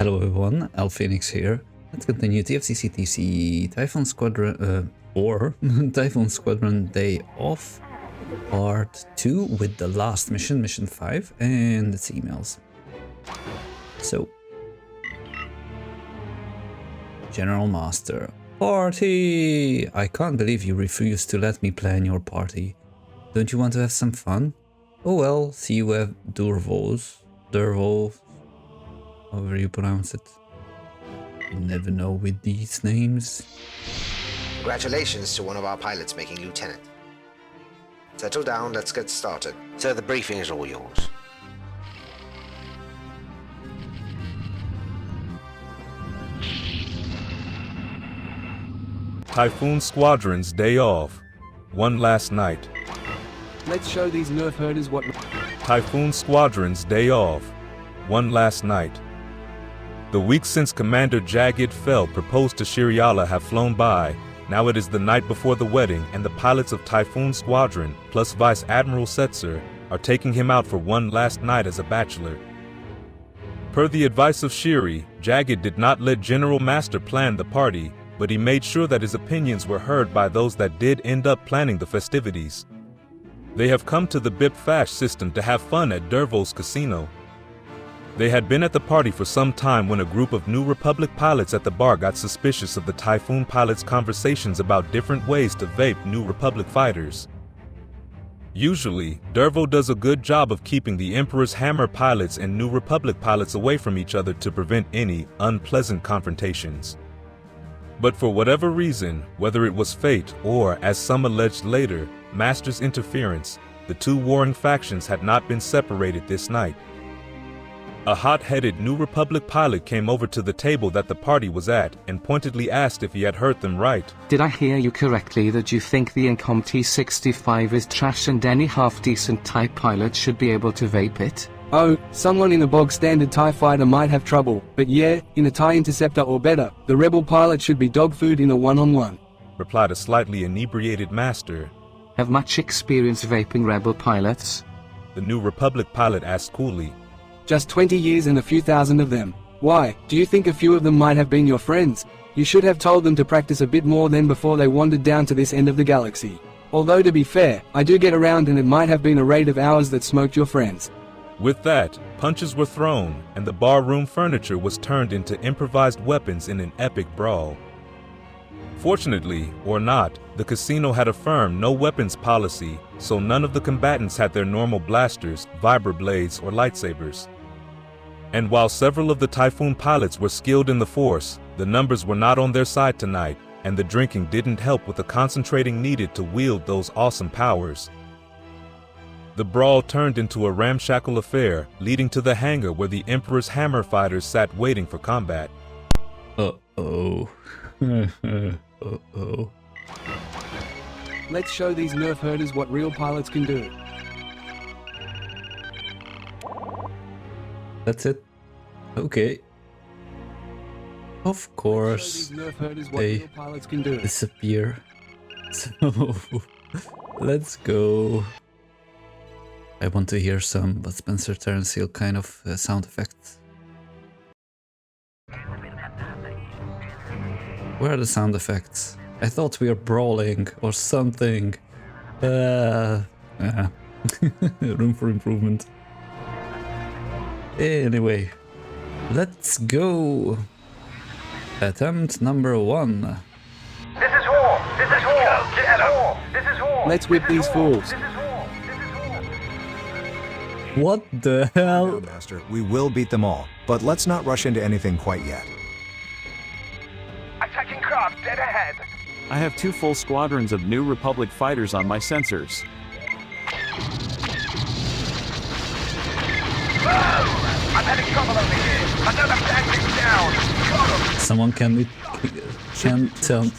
Hello everyone, LPhoenix here. Let's continue TFTC-TC Typhoon Squadron or Typhoon Squadron Day Off Part 2 with the last mission, Mission 5, and its emails. So, General Master. Party! I can't believe you refused to let me plan your party. Don't you want to have some fun? Oh well, see you at Durvos, however you pronounce it. You never know with these names. Congratulations to one of our pilots making lieutenant. Settle down, let's get started. Sir, the briefing is all yours. Typhoon Squadron's day off. One last night. Let's show these nerf herders what... Typhoon Squadron's day off. One last night. The weeks since Commander Jagged Fell proposed to Shiriala have flown by. Now it is the night before the wedding, and the pilots of Typhoon Squadron, plus Vice Admiral Setzer, are taking him out for one last night as a bachelor. Per the advice of Shiri, Jagged did not let General Master plan the party, but he made sure that his opinions were heard by those that did end up planning the festivities. They have come to the BIP Fash system to have fun at Dervo's casino. They had been at the party for some time when a group of New Republic pilots at the bar got suspicious of the Typhoon pilots' conversations about different ways to vape New Republic fighters. Usually, Dervo does a good job of keeping the Emperor's Hammer pilots and New Republic pilots away from each other to prevent any unpleasant confrontations. But for whatever reason, whether it was fate or, as some alleged later, Master's interference, the two warring factions had not been separated this night. A hot-headed New Republic pilot came over to the table that the party was at and pointedly asked if he had heard them right. Did I hear you correctly that you think the Incom T-65 is trash and any half-decent TIE pilot should be able to vape it? Oh, someone in a bog-standard TIE fighter might have trouble, but yeah, in a TIE Interceptor or better, the Rebel pilot should be dog food in a one-on-one, replied a slightly inebriated Master. Have much experience vaping Rebel pilots? The New Republic pilot asked coolly. Just 20 years and a few thousand of them. Why, do you think a few of them might have been your friends? You should have told them to practice a bit more then before they wandered down to this end of the galaxy. Although to be fair, I do get around and it might have been a raid of ours that smoked your friends. With that, punches were thrown, and the barroom furniture was turned into improvised weapons in an epic brawl. Fortunately, or not, the casino had a firm no weapons policy, so none of the combatants had their normal blasters, vibroblades, or lightsabers. And while several of the Typhoon pilots were skilled in the Force, the numbers were not on their side tonight, and the drinking didn't help with the concentrating needed to wield those awesome powers. The brawl turned into a ramshackle affair, leading to the hangar where the Emperor's Hammer fighters sat waiting for combat. Uh-oh. Uh-oh. Let's show these nerf herders what real pilots can do. That's it? Okay. Of course, they disappear. So, let's go. I want to hear some Bud Spencer Terence Hill kind of sound effects. Where are the sound effects? I thought we were brawling or something. Room for improvement. Anyway, let's go. Attempt number 1. This is war! This is war! This is war! This is war! Let's whip these fools. What the hell? Master, we will beat them all, but let's not rush into anything quite yet. Attacking craft dead ahead! I have 2 full squadrons of New Republic fighters on my sensors. Whoa! I'm having trouble over here! Another pancake down! Got him! Someone can tell. Do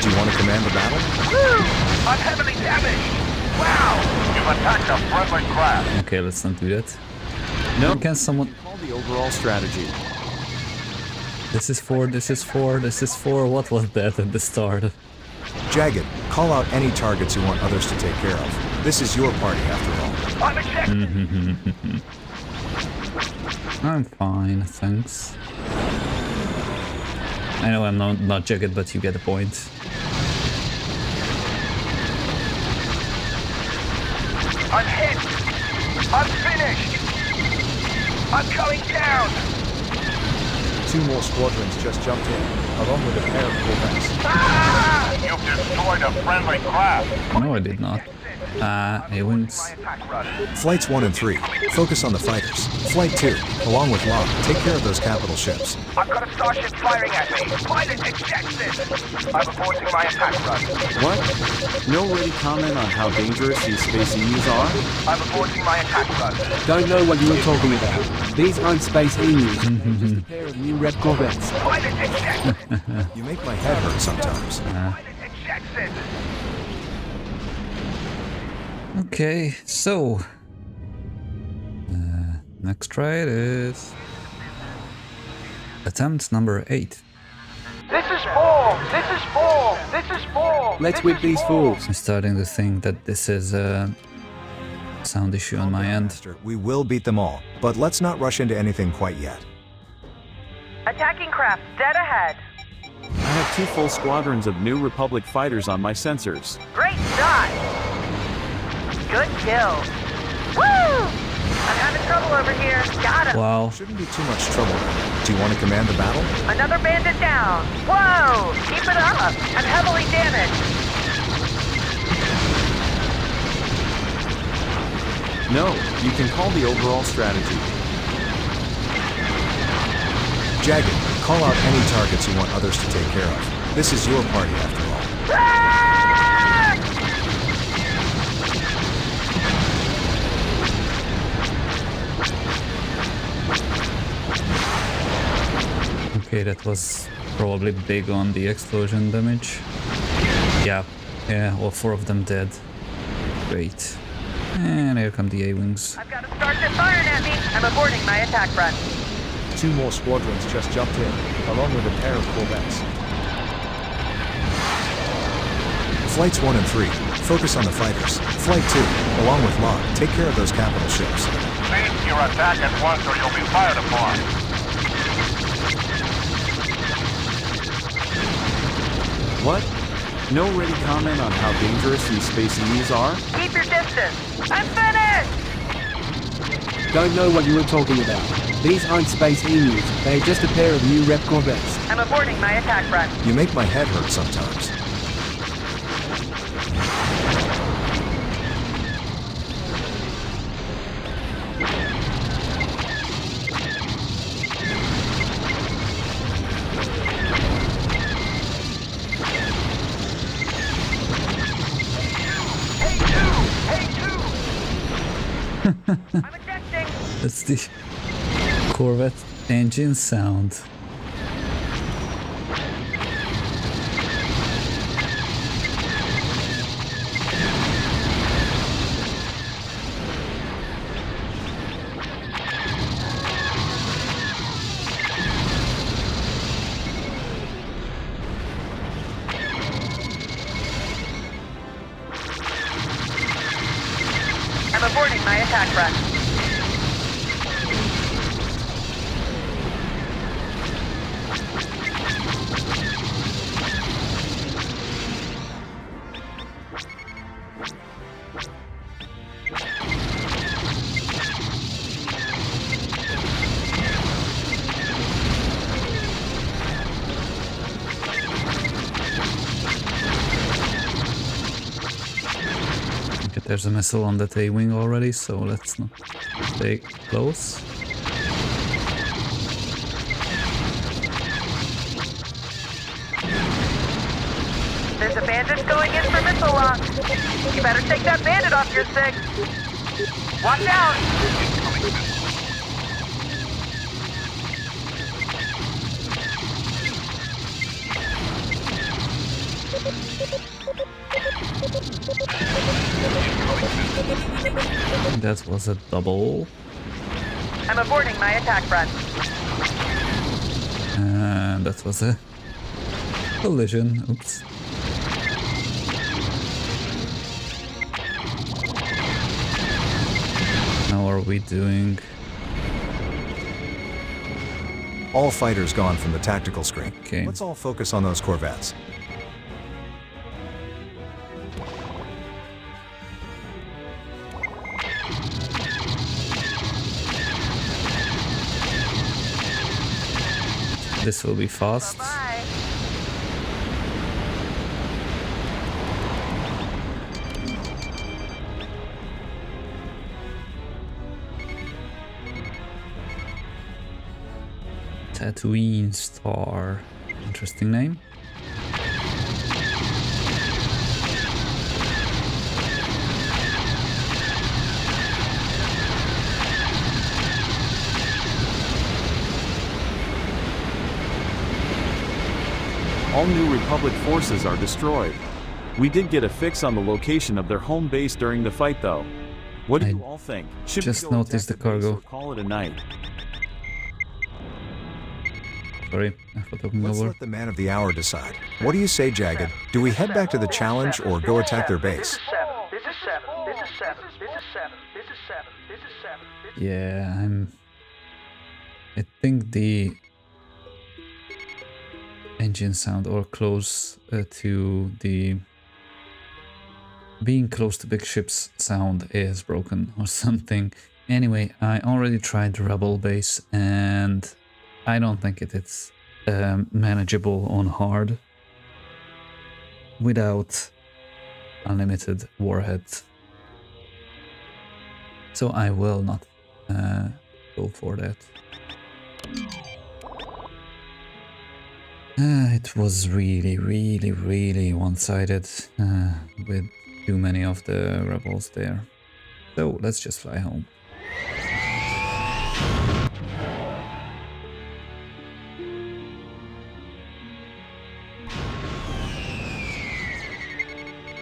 you want to command the battle? Woo! I'm heavily damaged! Wow! You've attacked a friendly craft! Okay, let's not do that. No, Can someone... call the overall strategy. This is 4, this is 4, this is 4. What was that at the start? Jagged, call out any targets you want others to take care of. This is your party after all. I'm ejected! I'm fine, thanks. I know I'm not jagged, but you get the point. I'm hit! I'm finished! I'm going down! 2 more squadrons just jumped in, along with a pair of corvettes. Ah! You've destroyed a friendly craft! No, I did not. A-wings. Flights 1 and 3, focus on the fighters. Flight 2, along with Locke, take care of those capital ships. I've got a starship firing at me! Pilot ejected! I'm aborting my attack run. What? No ready comment on how dangerous these space emus are? I'm aborting my attack run. Don't know what you were talking about. These aren't space emus. They're just a pair of new rep corvettes. Pilot ejected! You make my head hurt sometimes. Pilot ejected! Okay, so next try is attempt number 8. This is ball! This is ball! This is ball! Let's whip these fools. I'm starting to think that this is a sound issue on my end. We will beat them all, but let's not rush into anything quite yet. Attacking craft dead ahead. I have 2 full squadrons of New Republic fighters on my sensors. Great shot. Good kill. Woo! I'm having trouble over here. Got him. Wow. Shouldn't be too much trouble. Do you want to command the battle? Another bandit down. Whoa! Keep it up. I'm heavily damaged. No, you can call the overall strategy. Jagged, call out any targets you want others to take care of. This is your party after all. Okay, that was probably big on the explosion damage. Yeah, all 4 of them dead. Great. And here come the A-wings. I've got a starship firing at me. I'm aborting my attack run. 2 more squadrons just jumped in, along with a pair of corvettes. Flights 1 and 3, focus on the fighters. Flight 2, along with Locke, take care of those capital ships. Cease your attack at once or you'll be fired upon. What? No ready comment on how dangerous these space emus are? Keep your distance. I'm finished. Don't know what you were talking about. These aren't space emus. They're just a pair of new rep corvettes. I'm aborting my attack run. You make my head hurt sometimes. I'm ejecting. That's the Corvette engine sound. I'm aborting my attack run. Okay, there's a missile on that A-wing already, so let's not stay close. There's a bandit going in for missile lock. You better take that bandit off your stick. Watch out! That was a double. I'm aborting my attack run. And that was a collision. Oops. How are we doing? All fighters gone from the tactical screen. Okay. Let's all focus on those corvettes. This will be fast. Bye. Tatooine Star. Interesting name. All New Republic forces are destroyed. We did get a fix on the location of their home base during the fight, though. What do you all think? Should we just go noticed attack the base cargo. or call it a night? Sorry, I thought talking Let's over. let the man of the hour decide. What do you say, Jagged? Do we head back to the challenge or go attack their base? This is 7. This is 7. This is 7. This is 7. This is 7. Yeah, I think the engine sound or close to the being close to big ships sound is broken or something. Anyway, I already tried the Rebel base and I don't think it's manageable on hard without unlimited warheads. So I will not go for that. It was really one-sided with too many of the rebels there. So let's just fly home.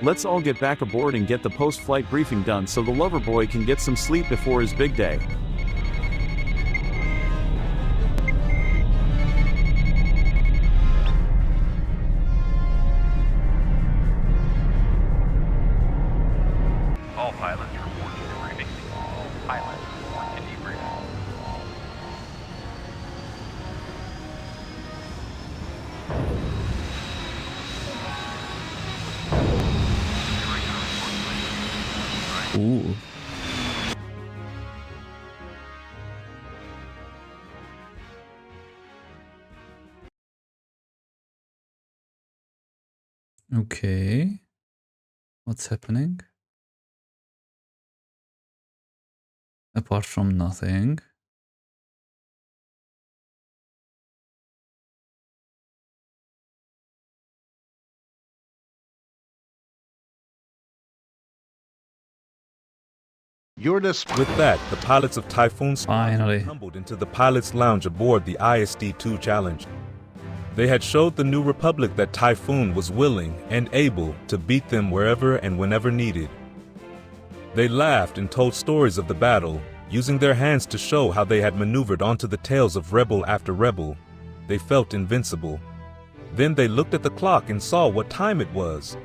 Let's all get back aboard and get the post-flight briefing done so the lover boy can get some sleep before his big day. All pilots report to debriefing. Pilots report to debriefing. Ooh. Okay. What's happening? Apart from nothing. With that, the pilots of Typhoon Star Finally. tumbled into the pilot's lounge aboard the ISD-2 Challenge. They had showed the New Republic that Typhoon was willing and able to beat them wherever and whenever needed. They laughed and told stories of the battle, using their hands to show how they had maneuvered onto the tails of rebel after rebel. They felt invincible. Then they looked at the clock and saw what time it was.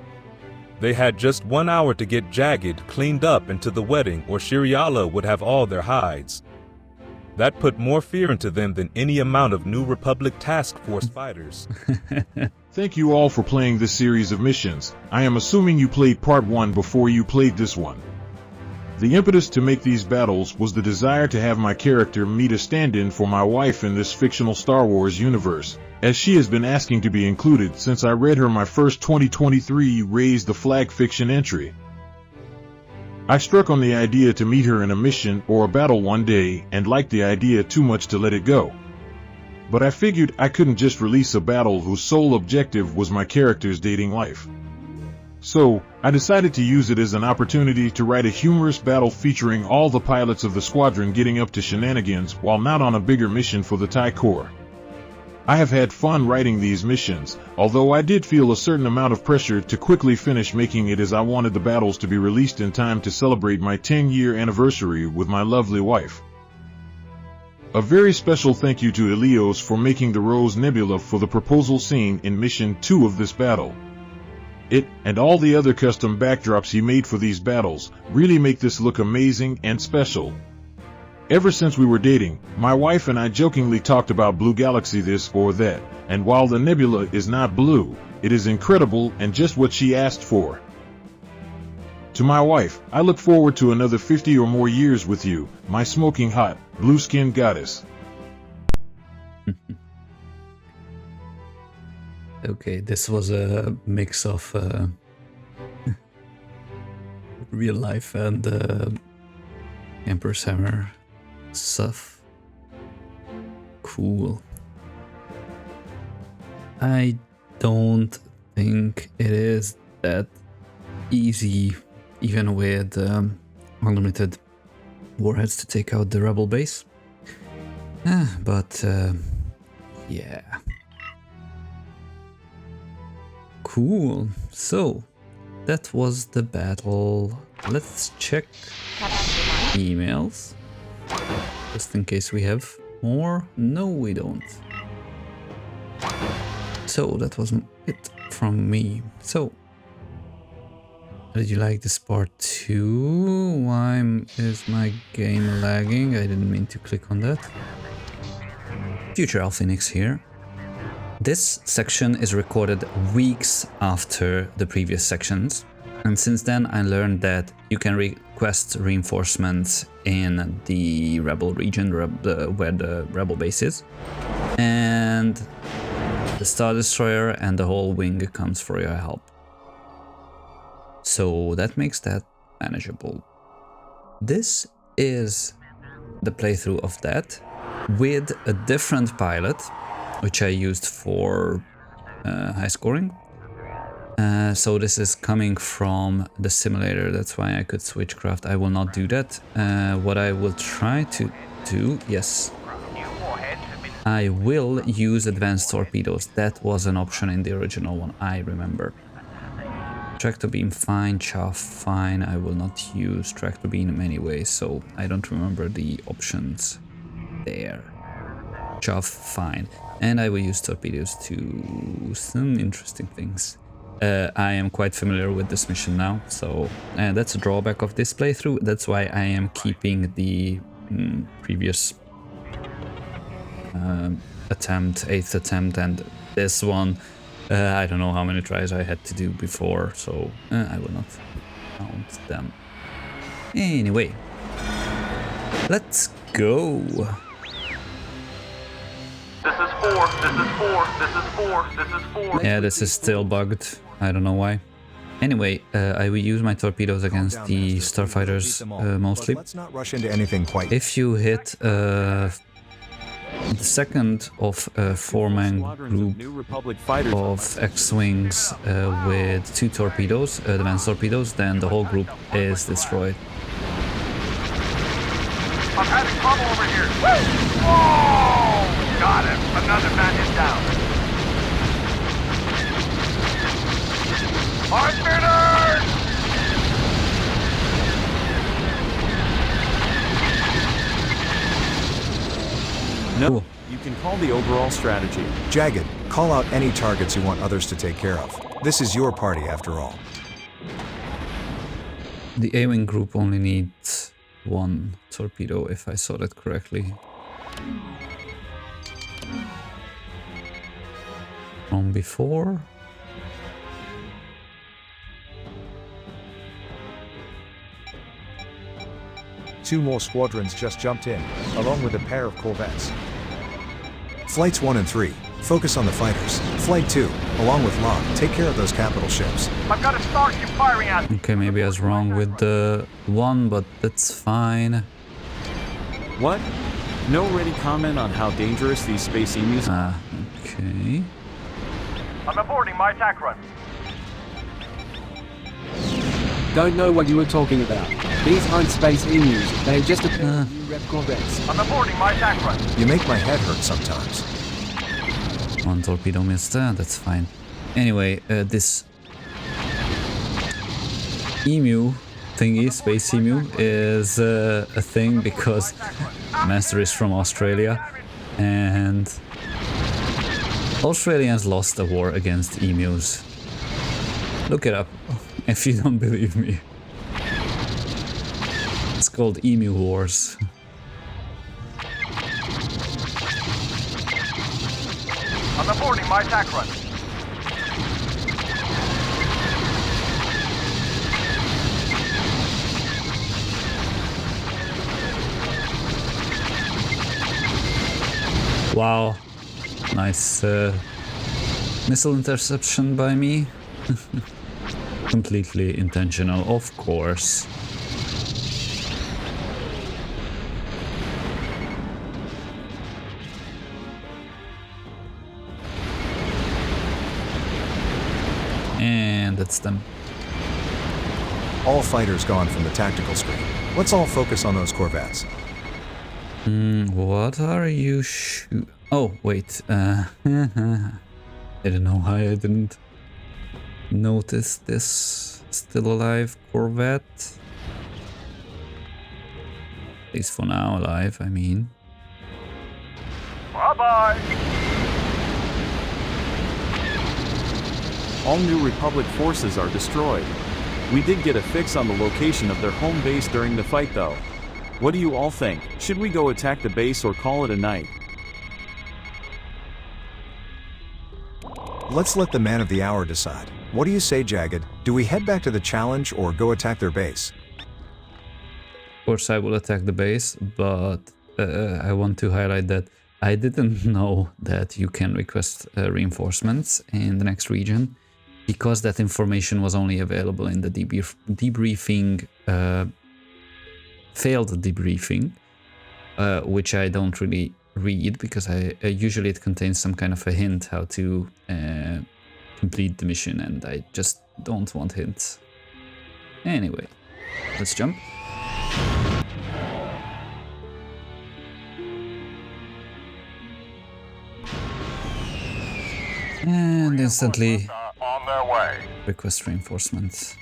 They had just 1 hour to get Jagged cleaned up into the wedding, or Shiriala would have all their hides. That put more fear into them than any amount of New Republic task force fighters. Thank you all for playing this series of missions. I am assuming you played part 1 before you played this one. The impetus to make these battles was the desire to have my character meet a stand-in for my wife in this fictional Star Wars universe, as she has been asking to be included since I read her my first 2023 Raise the Flag fiction entry. I struck on the idea to meet her in a mission or a battle one day and liked the idea too much to let it go. But I figured I couldn't just release a battle whose sole objective was my character's dating life. So, I decided to use it as an opportunity to write a humorous battle featuring all the pilots of the squadron getting up to shenanigans while not on a bigger mission for the TIE Corps. I have had fun writing these missions, although I did feel a certain amount of pressure to quickly finish making it, as I wanted the battles to be released in time to celebrate my 10-year anniversary with my lovely wife. A very special thank you to Elios for making the Rose Nebula for the proposal scene in Mission 2 of this battle. It, and all the other custom backdrops he made for these battles, really make this look amazing and special. Ever since we were dating, my wife and I jokingly talked about Blue Galaxy this or that, and while the nebula is not blue, it is incredible and just what she asked for. To my wife, I look forward to another 50 or more years with you, my smoking hot, blue-skinned goddess. Okay, this was a mix of real life and Emperor's Hammer stuff. Cool. I don't think it is that easy, even with unlimited warheads, to take out the rebel base. But yeah. Cool. So that was the battle. Let's check emails, just in case we have more. No, we don't. So that was it from me. So, did you like this part too? Why is my game lagging? I didn't mean to click on that. Future LPhoenix here. This section is recorded weeks after the previous sections, and since then I learned that you can request reinforcements in the rebel region where the rebel base is, and the Star Destroyer and the whole wing comes for your help. So that makes that manageable. This is the playthrough of that with a different pilot, which I used for high scoring. So this is coming from the simulator, that's why I could switch craft. I will not do that. What I will try to do, yes, I will use advanced torpedoes. That was an option in the original one, I remember. Tractor beam, fine. Chaff, fine. I will not use tractor beam anyway, so I don't remember the options there. Chaff, fine. And I will use torpedoes to some interesting things. I am quite familiar with this mission now, so that's a drawback of this playthrough. That's why I am keeping the previous attempt, 8th attempt, and this one. I don't know how many tries I had to do before, so I will not count them. Anyway, let's go. This is 4, this is 4, this is 4, this is 4. Yeah, this is still bugged. I don't know why. Anyway, I will use my torpedoes against the starfighters mostly. Let's not rush into anything quite. If you hit the second of a 4-man group of X-Wings with 2 torpedoes, advanced torpedoes, then the whole group is destroyed. I'm having trouble over here. Whoa! Got him. Another bandit down. Archers! No, Cool. you can call the overall strategy. Jagged, call out any targets you want others to take care of. This is your party after all. The A-Wing group only needs 1 torpedo, if I saw that correctly. From before. Two more squadrons just jumped in, along with a pair of corvettes. Flights 1 and 3, focus on the fighters. Flight 2, along with Locke, take care of those capital ships. I've got a starship firing at me. Okay, maybe I was wrong with the 1, but that's fine. What? No ready comment on how dangerous these space emus are? Okay. I'm aborting my attack run. Don't know what you were talking about. These aren't space emus, they are just a pair of new Rep Corvettes. I'm aborting my attack run. You make my head hurt sometimes. 1 torpedo missed, that's fine. Anyway, this emu thingy, space emu, is a thing because Master is from Australia, and Australians lost a war against emus. Look it up if you don't believe me. It's called Emu Wars. I'm aborting my attack run. Wow, nice missile interception by me. Completely intentional, of course. And that's them. All fighters gone from the tactical screen. Let's all focus on those corvettes. What are you Oh, wait. I don't know why I didn't notice this. Still alive Corvette. At least for now alive, I mean. Bye-bye. All New Republic forces are destroyed. We did get a fix on the location of their home base during the fight though. What do you all think? Should we go attack the base or call it a night? Let's let the man of the hour decide. What do you say, Jagged? Do we head back to the challenge or go attack their base? Of course I will attack the base, but I want to highlight that I didn't know that you can request reinforcements in the next region, because that information was only available in the debriefing, failed debriefing, which I don't really read, because usually it contains some kind of a hint how to complete the mission, and I just don't want hints. Anyway, let's jump. And instantly On their way. request reinforcements.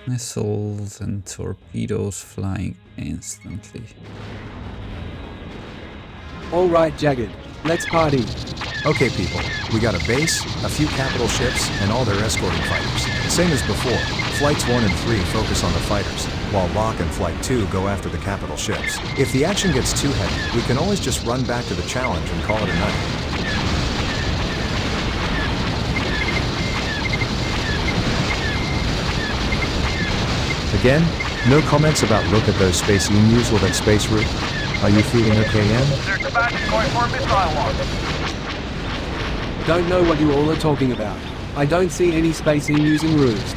Missiles and torpedoes flying instantly. Alright, Jagged. Let's party. Okay, people. We got a base, a few capital ships, and all their escorting fighters. Same as before. Flights 1 and 3 focus on the fighters, while Locke and Flight 2 go after the capital ships. If the action gets too heavy, we can always just run back to the challenge and call it a night. Again, no comments about look at those space emus or that space route? Are you feeling okay, Em? There's a bandit going for a missile launch. Don't know what you all are talking about. I don't see any space emus en route.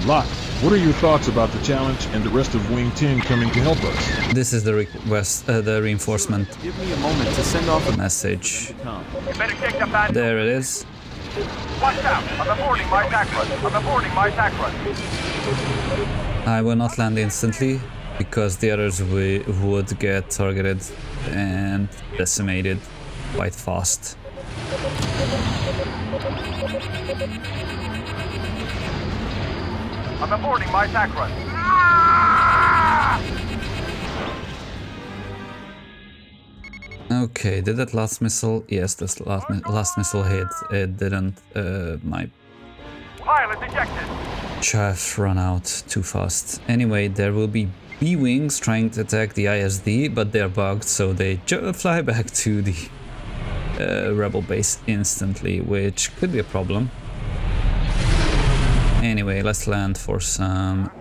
Locke, what are your thoughts about the challenge and the rest of Wing 10 coming to help us? This is the request, the reinforcement Give me a moment to send off a message. You better take the bandit. There it is. Watch out. I'm aborting my attack run. I'm aborting my attack run. I will not land instantly, because the others would get targeted and decimated quite fast. I'm aborting my attack run. Okay, did that last missile? Yes, this last missile hit. It didn't. My Pilot ejected. chaff ran out too fast. Anyway, there will be B-wings trying to attack the ISD, but they're bugged, so they fly back to the rebel base instantly, which could be a problem. Anyway, let's land for some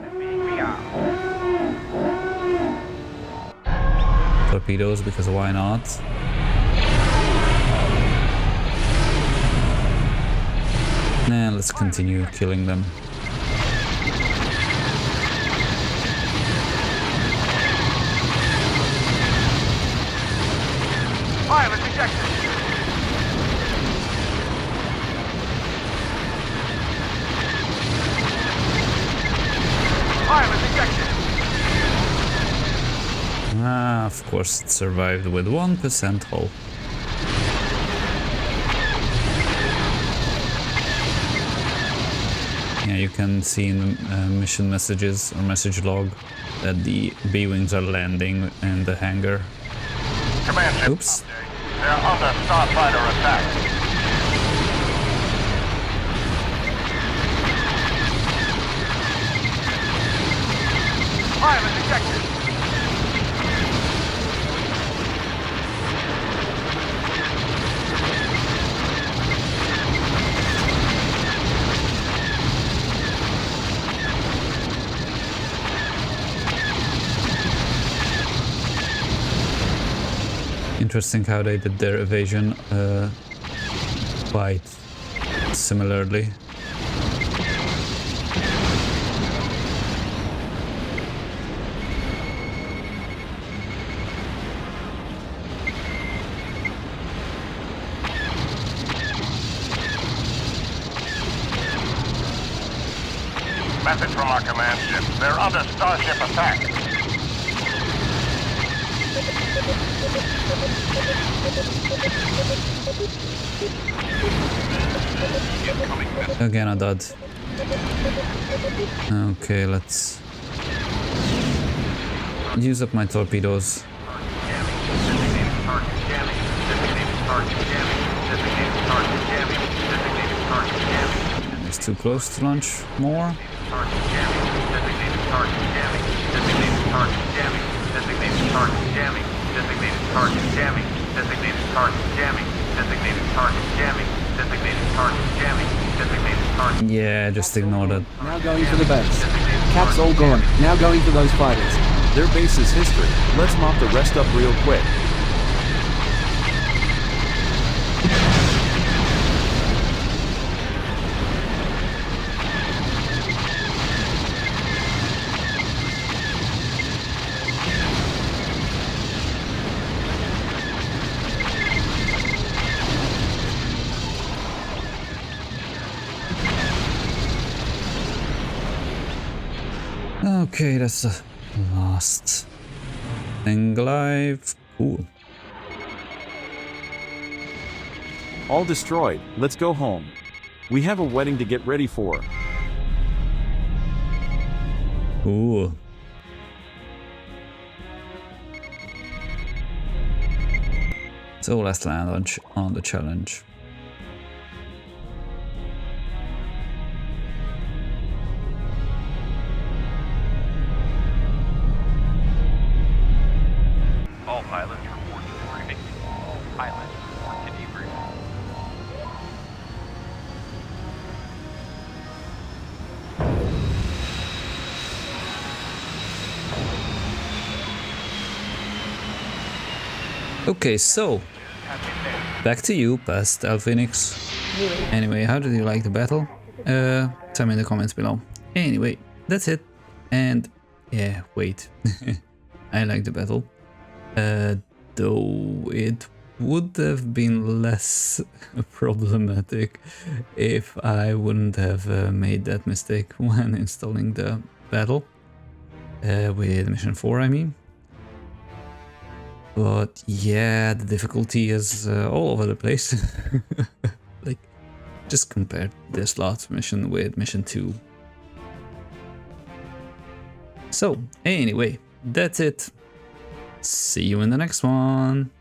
torpedoes, because why not? And let's continue killing them. Pilot ejected. Pilot ejected. Ah, of course it survived with 1% hull. Yeah, you can see in the mission messages or message log that the B-wings are landing in the hangar. Command ship. Oops. They're under starfighter attack. detected. Interesting how they did their evasion quite similarly. Message from our command ship. They're under starship attack. Again a dud. Okay, let's use up my torpedoes. It's too close to launch more. Yeah, just ignore that. Now going for the base. Cap's all gone. Now going for those fighters. Their base is history. Let's mop the rest up real quick. Okay, that's the last thing alive. Cool. All destroyed. Let's go home. We have a wedding to get ready for. Cool. So let's land on the challenge. All pilots report to debriefing. All pilots report to debriefing. Okay, so back to you, past LPhoenix. Anyway, how did you like the battle? Tell me in the comments below. Anyway, that's it. And yeah, wait. I like the battle. Though it would have been less problematic if I wouldn't have made that mistake when installing the battle. With mission 4, I mean. But yeah, the difficulty is all over the place. Like, just compare this last mission with mission 2. So, anyway, that's it. See you in the next one.